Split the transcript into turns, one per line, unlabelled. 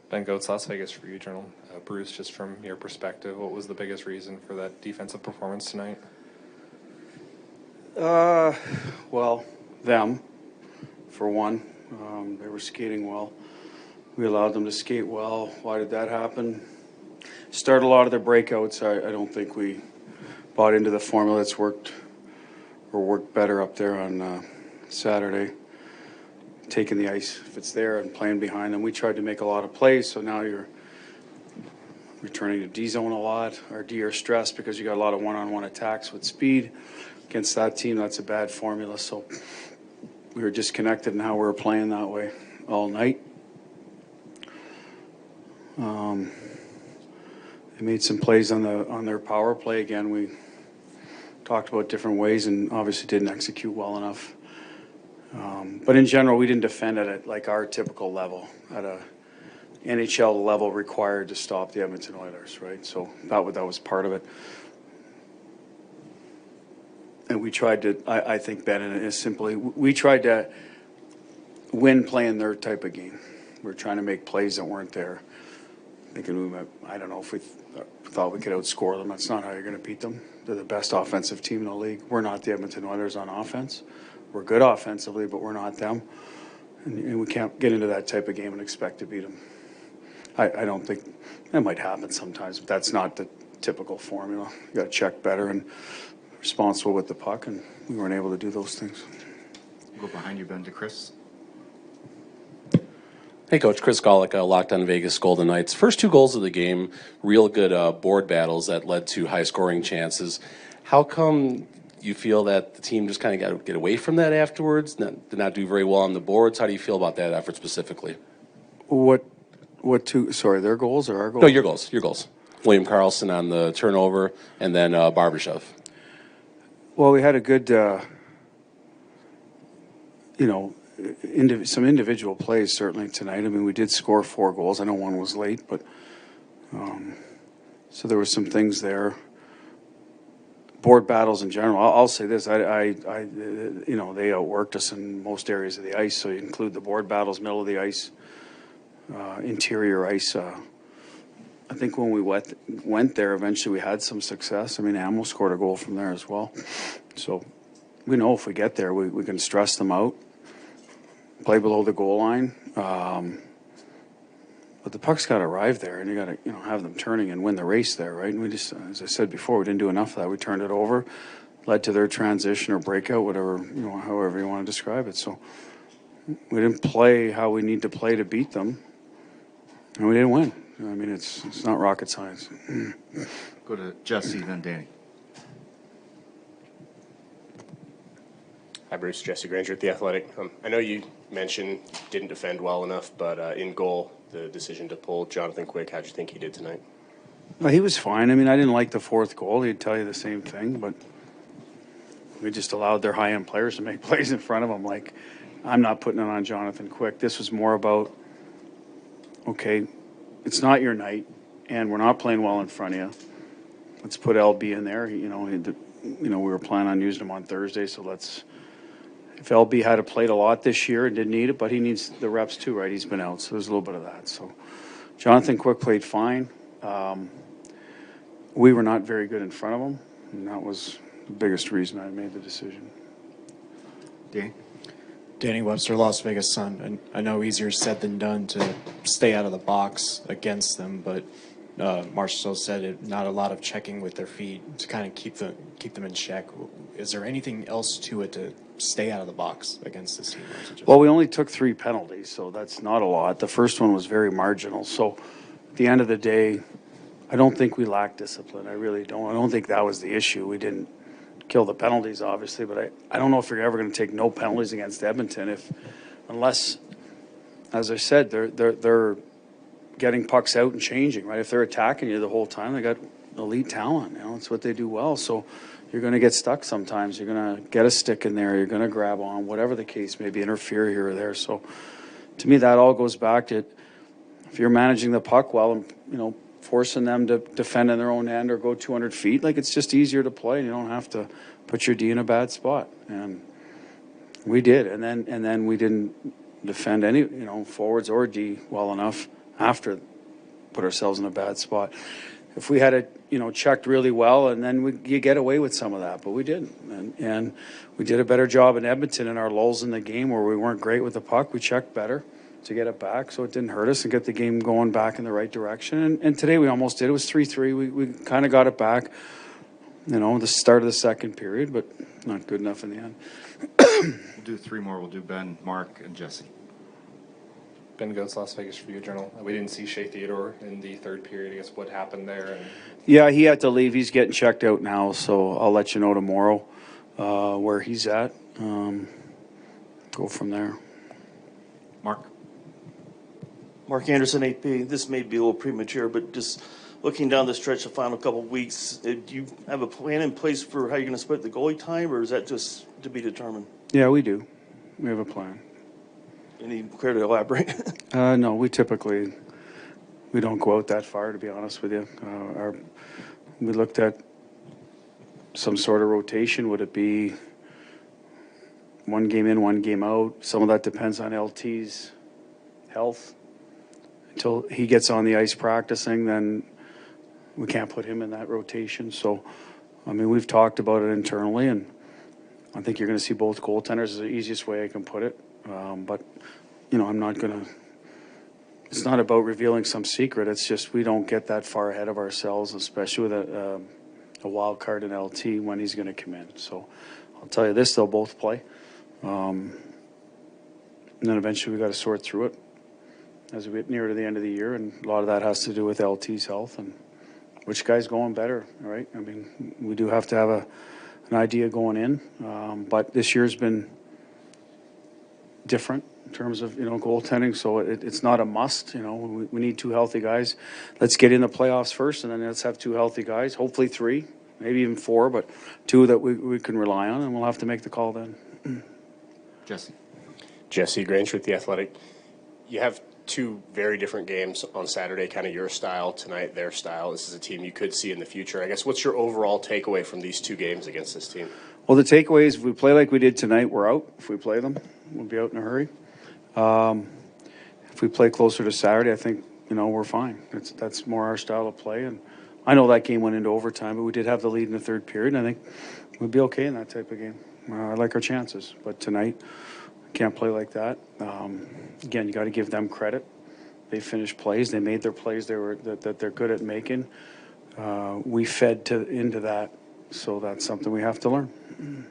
Ben Goetz, Las Vegas Review Journal. Bruce, just from your perspective, what was the biggest reason for that defensive performance tonight?
Well, them, for one. They were skating well. We allowed them to skate well. Why did that happen? Start a lot of their breakouts. I don't think we bought into the formula that's worked better up there on Saturday. Taking the ice if it's there and playing behind them. We tried to make a lot of plays, so now you're returning to D-zone a lot. Our D are stressed because you got a lot of one-on-one attacks with speed. Against that team, that's a bad formula. So we were disconnected in how we were playing that way all night. They made some plays on their power play. Again, we talked about different ways and obviously didn't execute well enough. But in general, we didn't defend at like our typical level, at a NHL level required to stop the Edmonton Oilers, right? So that was part of it. And we tried to, I think, Ben, and it is simply, we tried to win playing their type of game. We're trying to make plays that weren't there. Thinking I don't know if we thought we could outscore them. That's not how you're going to beat them. They're the best offensive team in the league. We're not the Edmonton Oilers on offense. We're good offensively, but we're not them. And we can't get into that type of game and expect to beat them. I don't think that might happen sometimes, but that's not the typical formula. You got to check better and responsible with the puck, and we weren't able to do those things.
We'll go behind you, Ben, to Chris.
Hey, Coach. Chris Golick, Locked On Vegas Golden Knights. First two goals of the game, real good board battles that led to high-scoring chances. How come you feel that the team just kind of got to get away from that afterwards, did not do very well on the boards? How do you feel about that effort specifically?
What two? Sorry, their goals or our goals?
No, your goals. William Karlsson on the turnover, and then Barbashev.
Well, we had a good, some individual plays certainly tonight. I mean, we did score 4 goals. I know one was late, but so there were some things there. Board battles in general. I'll say this: they outworked us in most areas of the ice. So you include the board battles, middle of the ice, interior ice. I think when we went there, eventually we had some success. I mean, Amo scored a goal from there as well. So we know if we get there, we can stress them out, play below the goal line. But the puck's got to arrive there, and you got to have them turning and win the race there, right? And we just, as I said before, we didn't do enough of that. We turned it over, led to their transition or breakout, whatever however you want to describe it. So we didn't play how we need to play to beat them, and we didn't win. I mean, it's not rocket science.
Go to Jesse, then Danny.
Hi, Bruce. Jesse Granger at The Athletic. I know you mentioned didn't defend well enough, but in goal, the decision to pull Jonathan Quick, how'd you think he did tonight?
Well, he was fine. I mean, I didn't like the 4th goal. He'd tell you the same thing, but we just allowed their high-end players to make plays in front of them. Like, I'm not putting it on Jonathan Quick. This was more about, okay, it's not your night, and we're not playing well in front of you. Let's put LB in there. We were planning on using him on Thursday, so let's. If LB had played a lot this year and didn't need it, but he needs the reps too, right? He's been out, so there's a little bit of that. So Jonathan Quick played fine. We were not very good in front of him, and that was the biggest reason I made the decision.
Danny Webster, Las Vegas Sun. And I know easier said than done to stay out of the box against them, but Marceau said it, not a lot of checking with their feet to kind of keep them in check. Is there anything else to it to stay out of the box against this team?
Well, we only took 3 penalties, so that's not a lot. The first one was very marginal. So at the end of the day, I don't think we lacked discipline. I really don't. I don't think that was the issue. We didn't kill the penalties, obviously, but I don't know if you're ever going to take no penalties against Edmonton unless, as I said, they're getting pucks out and changing, right? If they're attacking you the whole time, they got elite talent. It's what they do well. So you're going to get stuck sometimes. You're going to get a stick in there. You're going to grab on, whatever the case may be, interfere here or there. So to me, that all goes back to if you're managing the puck well and, forcing them to defend in their own end or go 200 feet, like it's just easier to play. You don't have to put your D in a bad spot. And we did. And then we didn't defend any, forwards or D well enough after put ourselves in a bad spot. If we had it, checked really well, and then you get away with some of that, but we didn't. And we did a better job in Edmonton in our lulls in the game where we weren't great with the puck. We checked better to get it back, so it didn't hurt us and get the game going back in the right direction. And today we almost did. It was 3-3. We kind of got it back, the start of the second period, but not good enough in the end.
We'll do three more. We'll do Ben, Mark, and Jesse.
Ben goes Las Vegas Review Journal. We didn't see Shea Theodore in the third period. I guess what happened there. And
Yeah, he had to leave. He's getting checked out now, so I'll let you know tomorrow where he's at. Go from there.
Mark.
Mark Anderson, AP. This may be a little premature, but just looking down the stretch the final couple of weeks, do you have a plan in place for how you're going to split the goalie time, or is that just to be determined?
Yeah, we do. We have a plan.
Any care to elaborate?
No, we don't go out that far, to be honest with you. We looked at some sort of rotation. Would it be one game in, one game out? Some of that depends on LT's health. Until he gets on the ice practicing, then we can't put him in that rotation. So, we've talked about it internally, and I think you're going to see both goaltenders is the easiest way I can put it. But, I'm not going to – it's not about revealing some secret. It's just we don't get that far ahead of ourselves, especially with a wild card in LT when he's going to come in. So I'll tell you this, they'll both play. And then eventually we got to sort through it as we get nearer to the end of the year. And a lot of that has to do with LT's health and which guy's going better, right? We do have to have an idea going in. But this year's been different in terms of goaltending, so it's not a must. We need two healthy guys. Let's get in the playoffs first, and then let's have two healthy guys, hopefully three, maybe even four, but two that we can rely on, and we'll have to make the call then.
Jesse Granger with The Athletic. You have two very different games on Saturday, kind of your style, tonight their style. This is a team you could see in the future. I guess what's your overall takeaway from these two games against this team?
Well, the takeaway is if we play like we did tonight, we're out. If we play them, we'll be out in a hurry. If we play closer to Saturday, I think, we're fine. That's more our style of play. And I know that game went into overtime, but we did have the lead in the third period. And I think we'd be okay in that type of game. I like our chances. But tonight, can't play like that. Again, you got to give them credit. They finished plays. They made their plays that they're good at making. We fed into that. So that's something we have to learn.